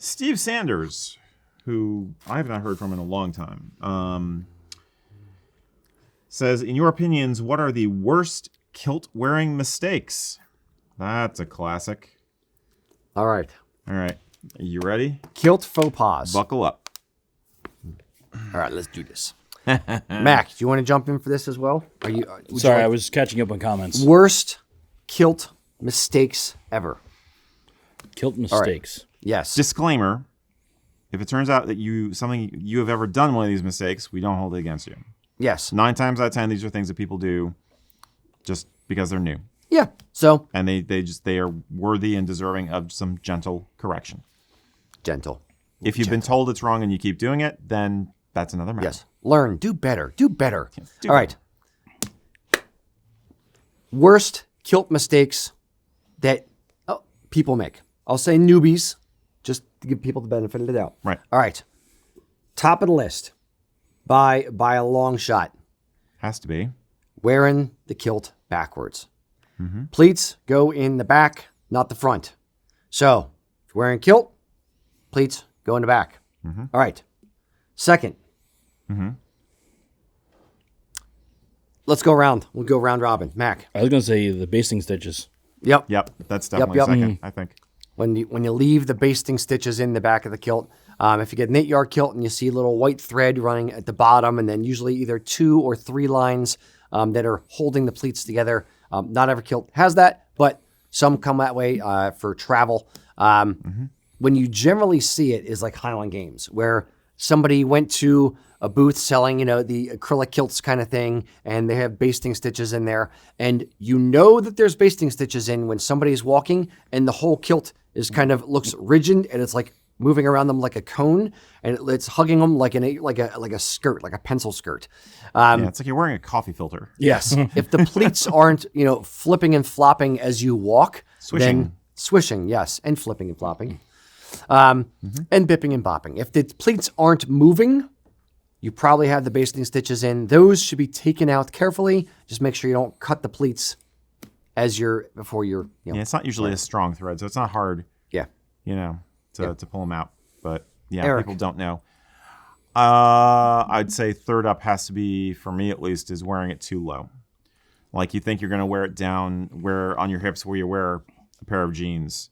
Steve Sanders, who I have not heard from in a long time, says, in your opinions, what are the worst kilt wearing mistakes? That's a classic. All right. Are you ready? Kilt faux pas. Buckle up. All right, let's do this. Mac, do you want to jump in for this as well? Sorry, I was catching up on comments. Worst kilt mistakes ever. Kilt mistakes. Right. Yes. Disclaimer. If it turns out that something you have ever done one of these mistakes, we don't hold it against you. Yes. 9 times out of 10, these are things that people do just because they're new. Yeah. So. And they are worthy and deserving of some gentle correction. Gentle. If you've been told it's wrong and you keep doing it, then that's another matter. Yes. Learn. Do better. Do better. Do All right. Worst kilt mistakes that people make. I'll say newbies, just to give people the benefit of the doubt. Right. All right. Top of the list, by a long shot. Has to be. Wearing the kilt backwards. Mm-hmm. Pleats go in the back, not the front. So, if you're wearing kilt, pleats go in the back. Mm-hmm. All right. Second. Mm-hmm. Let's go around. We'll go round robin. Mac. I was going to say the basting stitches. Yep. That's definitely second, I think. When you leave the basting stitches in the back of the kilt, if you get a knit yard kilt and you see a little white thread running at the bottom, and then usually either 2 or 3 lines that are holding the pleats together. Not every kilt has that, but some come that way for travel. When you generally see it is like Highland Games, where somebody went to a booth selling, the acrylic kilts kind of thing, and they have basting stitches in there. And you know that there's basting stitches in when somebody's walking and the whole kilt is kind of looks rigid and it's like moving around them like a cone, and it's hugging them like a skirt, like a pencil skirt. It's like you're wearing a coffee filter. Yes. If the pleats aren't, flipping and flopping as you walk, then swishing, yes, and flipping and flopping. And bipping and bopping. If the pleats aren't moving, you probably have the basting stitches in. Those should be taken out carefully. Just make sure you don't cut the pleats before you're. It's not usually a strong thread, so it's not hard. Yeah. To pull them out. But Eric. People don't know. I'd say third up has to be, for me at least, is wearing it too low. Like you think you're going to wear it down, where on your hips where you wear a pair of jeans,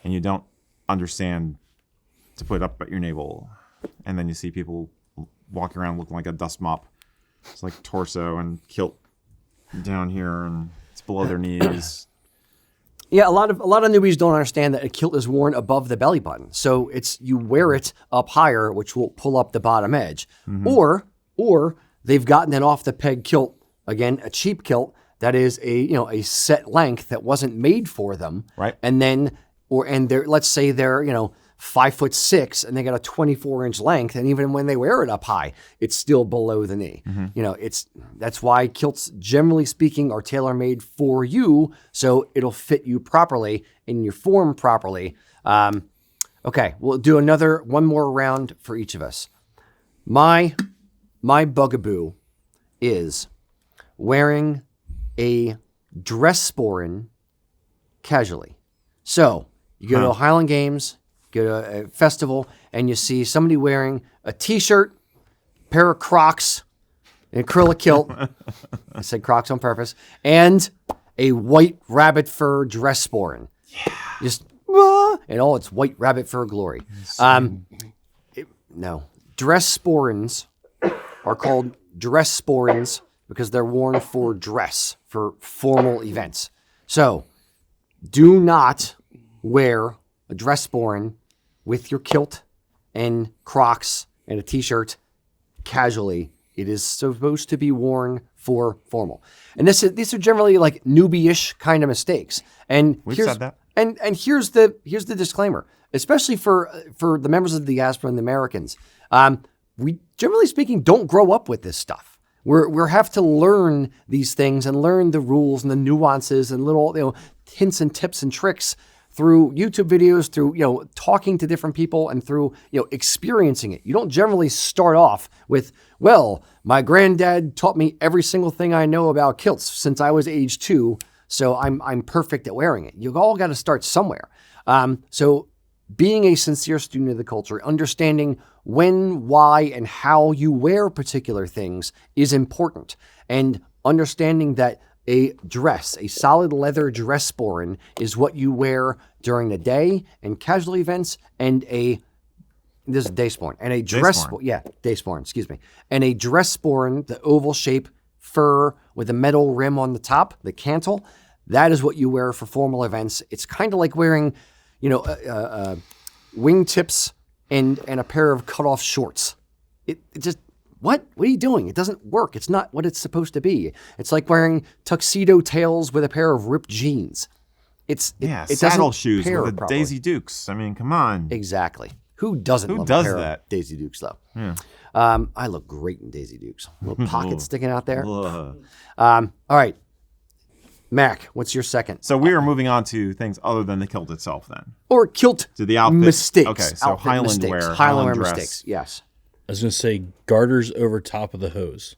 and you don't understand to put it up at your navel, and then you see people walking around looking like a dust mop. It's like torso and kilt down here, and it's below their knees. Yeah, a lot of newbies don't understand that a kilt is worn above the belly button, so you wear it up higher, which will pull up the bottom edge, or they've gotten an off the peg kilt, again a cheap kilt that is a set length that wasn't made for them, right? And then let's say they're 5'6" and they got a 24-inch length, and even when they wear it up high, it's still below the knee. That's why kilts, generally speaking, are tailor-made for you, so it'll fit you properly in your form properly. Okay, we'll do one more round for each of us. My bugaboo is wearing a dress sporran casually. So you go to a Highland Games, go to a festival, and you see somebody wearing a T-shirt, pair of Crocs, an acrylic kilt. I said Crocs on purpose, and a white rabbit fur dress sporran. Yeah. Just in all its white rabbit fur glory. No, dress sporrans are called dress sporrans because they're worn for dress, for formal events. So do not wear a dress sporran with your kilt and Crocs and a T-shirt casually. It is supposed to be worn for formal. And these are generally like newbie-ish kind of mistakes. And we've said that. And here's the disclaimer, especially for the members of the diaspora and the Americans. We, generally speaking, don't grow up with this stuff. We have to learn these things and learn the rules and the nuances and little hints and tips and tricks through YouTube videos, through talking to different people, and through experiencing it. You don't generally start off with, well, my granddad taught me every single thing I know about kilts since I was age 2, so I'm perfect at wearing it. You've all got to start somewhere. So being a sincere student of the culture, understanding when, why, and how you wear particular things is important. And understanding that a dress, a solid leather dress sporran, is what you wear during the day and casual events, and this is day sporran, and a dress day sporran, excuse me, and a dress sporran, the oval shape fur with a metal rim on the top, the cantle, that is what you wear for formal events. It's kind of like wearing, wingtips and a pair of cut-off shorts. It just, what are you doing? It doesn't work. It's not what it's supposed to be. It's like wearing tuxedo tails with a pair of ripped jeans. It saddle shoes pair with the properly. Daisy Dukes. I mean, come on. Exactly. Who doesn't love does a pair that? of Daisy Dukes, though? Yeah. I look great in Daisy Dukes. Little pockets sticking out there. Ugh. All right. Mac, what's your second? So we are moving on to things other than the kilt itself then. Or kilt To the outfit. mistakes. Okay, so Outfit Highland mistakes. wear. Highland wear dress. mistakes, yes. I was going to say garters over top of the hose.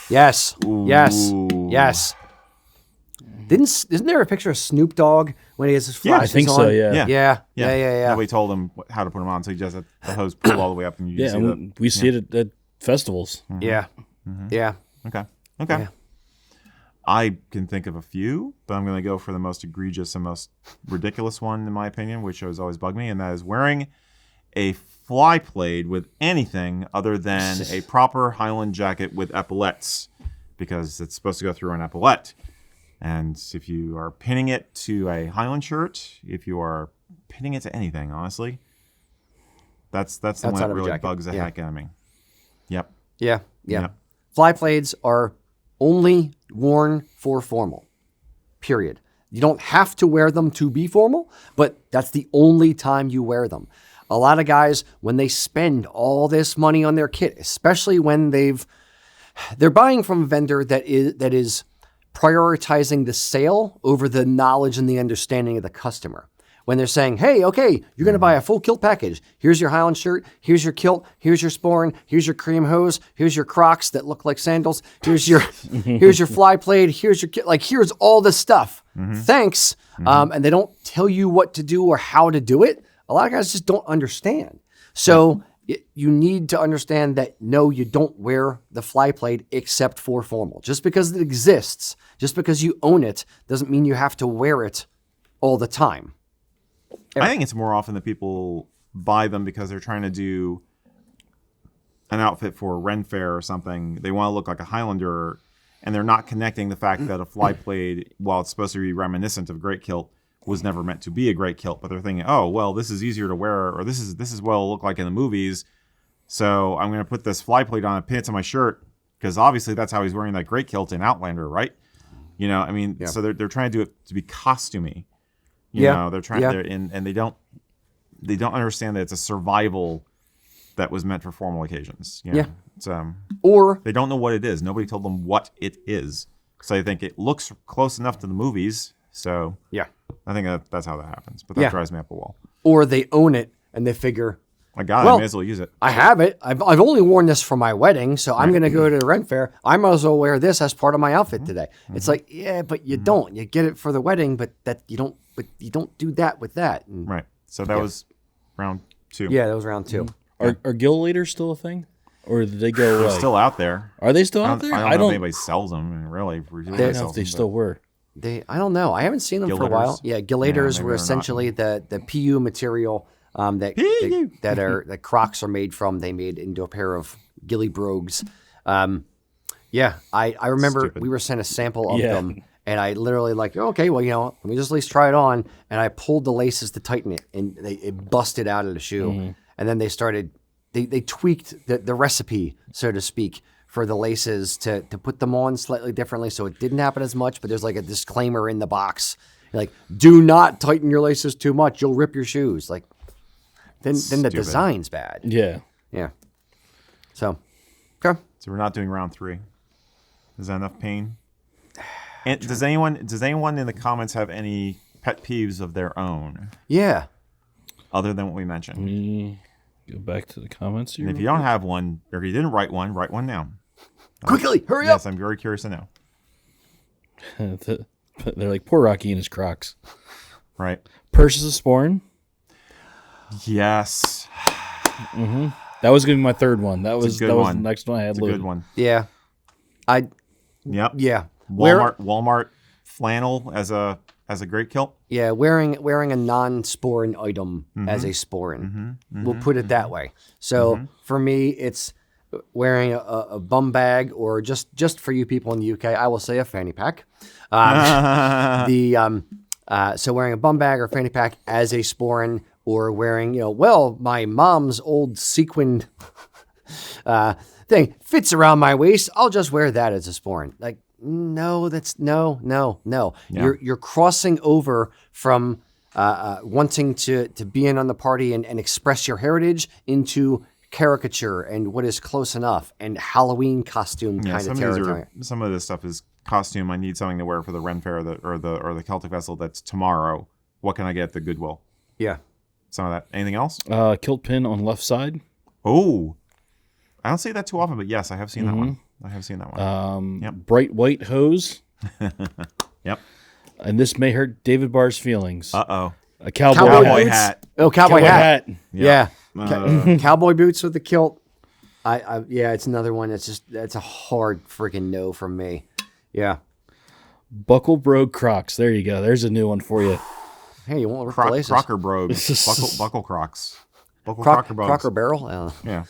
Yes. Yes. Ooh. Yes. Isn't there a picture of Snoop Dogg when he has his Yeah, I flashes think on? so, yeah. Yeah. Nobody told him how to put them on, so he just had the hose pulled all the way up and you Yeah, see and we see it at festivals. Yeah. Yeah. Okay. Yeah. I can think of a few, but I'm going to go for the most egregious and most ridiculous one, in my opinion, which has always bugged me, and that is wearing a fly plaid with anything other than a proper Highland jacket with epaulettes, because it's supposed to go through an epaulette. And if you are pinning it to a Highland shirt, if you are pinning it to anything, honestly, that's the one Outside that of a really jacket, bugs the yeah. heck out of me. Yep. Yeah. Yep. Fly plaids are only worn for formal, period. You don't have to wear them to be formal, but that's the only time you wear them. A lot of guys, when they spend all this money on their kit, especially when they're buying from a vendor that is prioritizing the sale over the knowledge and the understanding of the customer. When they're saying, hey, okay, you're going to buy a full kilt package. Here's your Highland shirt. Here's your kilt. Here's your sporran. Here's your cream hose. Here's your Crocs that look like sandals. Here's your fly plaid. Here's your kit. Like, here's all the stuff. Thanks. And they don't tell you what to do or how to do it. A lot of guys just don't understand. So you need to understand that, no, you don't wear the fly plaid except for formal. Just because it exists, just because you own it, doesn't mean you have to wear it all the time. I think it's more often that people buy them because they're trying to do an outfit for a Ren Fair or something. They want to look like a Highlander, and they're not connecting the fact that a fly plaid, while it's supposed to be reminiscent of a great kilt, was never meant to be a great kilt. But they're thinking, oh, well, this is easier to wear, or this is what it'll look like in the movies. So I'm going to put this fly plaid on and pin it to my shirt, because obviously that's how he's wearing that great kilt in Outlander, right? So they're trying to do it to be costumey. You know, they're trying and they don't understand that it's a survival that was meant for formal occasions. You know? It's, Or they don't know what it is. Nobody told them what it is. So they think it looks close enough to the movies. So I think that's how that happens. But that drives me up a wall. Or they own it and they figure, I may as well use it. I have it. I've only worn this for my wedding, so I'm going to go to the rent fair. I might as well wear this as part of my outfit today. It's like, yeah, but you don't. You get it for the wedding, but you don't do that with that. And, Right. So that was round 2. Yeah, that was round 2. Are gill leaders still a thing? Or did they go away? They're still out there. Are they still out there? I don't know if anybody sells them. I mean, really. I don't know if they still were. I don't know. I haven't seen them for a while. Yeah, gillators were essentially the PU material that Crocs are made from. They made into a pair of ghillie brogues. I remember we were sent a sample of them, and I literally okay, well, let me just at least try it on. And I pulled the laces to tighten it, and it busted out of the shoe. And then they started, they tweaked the recipe, so to speak, for the laces to put them on slightly differently, so it didn't happen as much. But there's like a disclaimer in the box, like, do not tighten your laces too much; you'll rip your shoes. Like, then the design's bad. Yeah. So, okay. So we're not doing round 3. Is that enough pain? And does anyone in the comments have any pet peeves of their own? Yeah. Other than what we mentioned. Go back to the comments here. And if you don't have one, or if you didn't write one now. Quickly, hurry up. Yes, I'm very curious to know. They're like, poor Rocky and his Crocs. Right. Purses of Sporran. Yes. That was going to be my third one. That was good the one. next one I had. It's a good one. Yeah. Yep. Yeah. Walmart flannel as a great kilt. Yeah, wearing a non-Sporran item as a Sporran. We'll put it that way. So for me, it's wearing a bum bag, or just for you people in the UK, I will say a fanny pack. So wearing a bum bag or fanny pack as a Sporran, or wearing my mom's old sequined thing fits around my waist. I'll just wear that as a Sporran. Like, no, that's no. Yeah. You're crossing over from wanting to be in on the party and express your heritage into caricature and what is close enough and Halloween costume kind of territory. Some of this stuff is costume. I need something to wear for the Ren Fair or the Celtic Festival that's tomorrow. What can I get at the Goodwill? Yeah. Some of that. Anything else? Kilt pin on left side. Oh, I don't see that too often, but yes, I have seen that one. I have seen that one. Yep. Bright white hose. Yep. And this may hurt David Barr's feelings. Uh-oh. A cowboy Cowboy hat. hat. Oh, cowboy hat. Yeah. Yeah. Cowboy boots with the kilt. Yeah, it's another one that's a hard freaking no from me. Yeah. Buckle brogue Crocs. There you go. There's a new one for you. Hey, you won't work the laces. Crocker brogues. buckle Crocs. Crocker brogues. Crocker barrel? Yeah.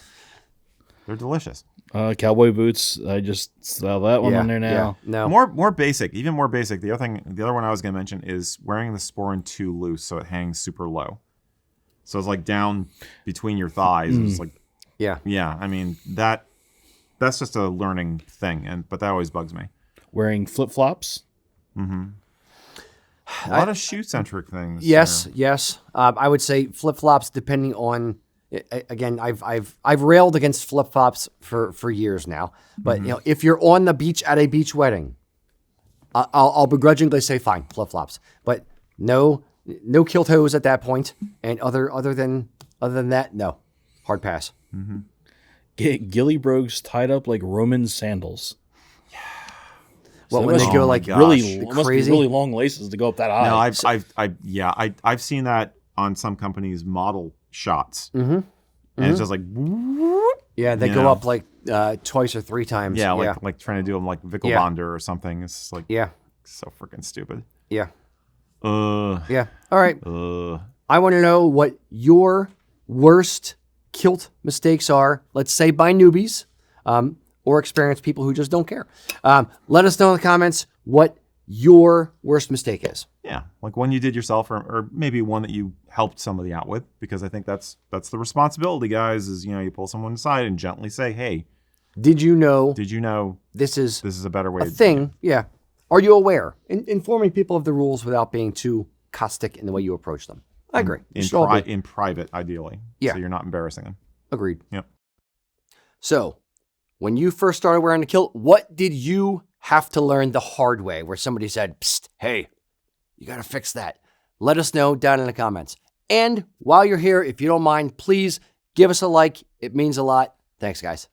They're delicious. Cowboy boots. I just saw that one on there now. Yeah. No. More basic, even more basic. The other one I was going to mention is wearing the Sporran too loose, so it hangs super low. So it's like down between your thighs. It's like, Yeah. I mean that's just a learning thing, but that always bugs me. Wearing flip flops. A lot of shoe centric things. Yes. I would say flip flops, depending on. Again, I've railed against flip flops for years now, but if you're on the beach at a beach wedding, I'll begrudgingly say fine, flip flops, but no kilt hose at that point, and other than that, no, hard pass. Get ghillie brogues tied up like Roman sandals. Well, So when it they must go be like really, it must be crazy, really long laces to go up that high. No, I've seen that on some companies' model shots, and it's just like, yeah, they go up like twice or three times. like trying to do them like Vickelbonder or something. It's just like, so freaking stupid. Yeah. All right. I want to know what your worst kilt mistakes are. Let's say by newbies, or experienced people who just don't care. Let us know in the comments what your worst mistake is. Yeah, like one you did yourself, or maybe one that you helped somebody out with, because I think that's the responsibility, guys. Is you pull someone aside and gently say, "Hey, did you know this is a better way a to thing?" do it. Yeah. Are you aware? Informing people of the rules without being too caustic in the way you approach them. I agree. In private, ideally. Yeah. So you're not embarrassing them. Agreed. Yep. So, when you first started wearing a kilt, what did you have to learn the hard way, where somebody said, "Psst, hey, you got to fix that"? Let us know down in the comments. And while you're here, if you don't mind, please give us a like. It means a lot. Thanks, guys.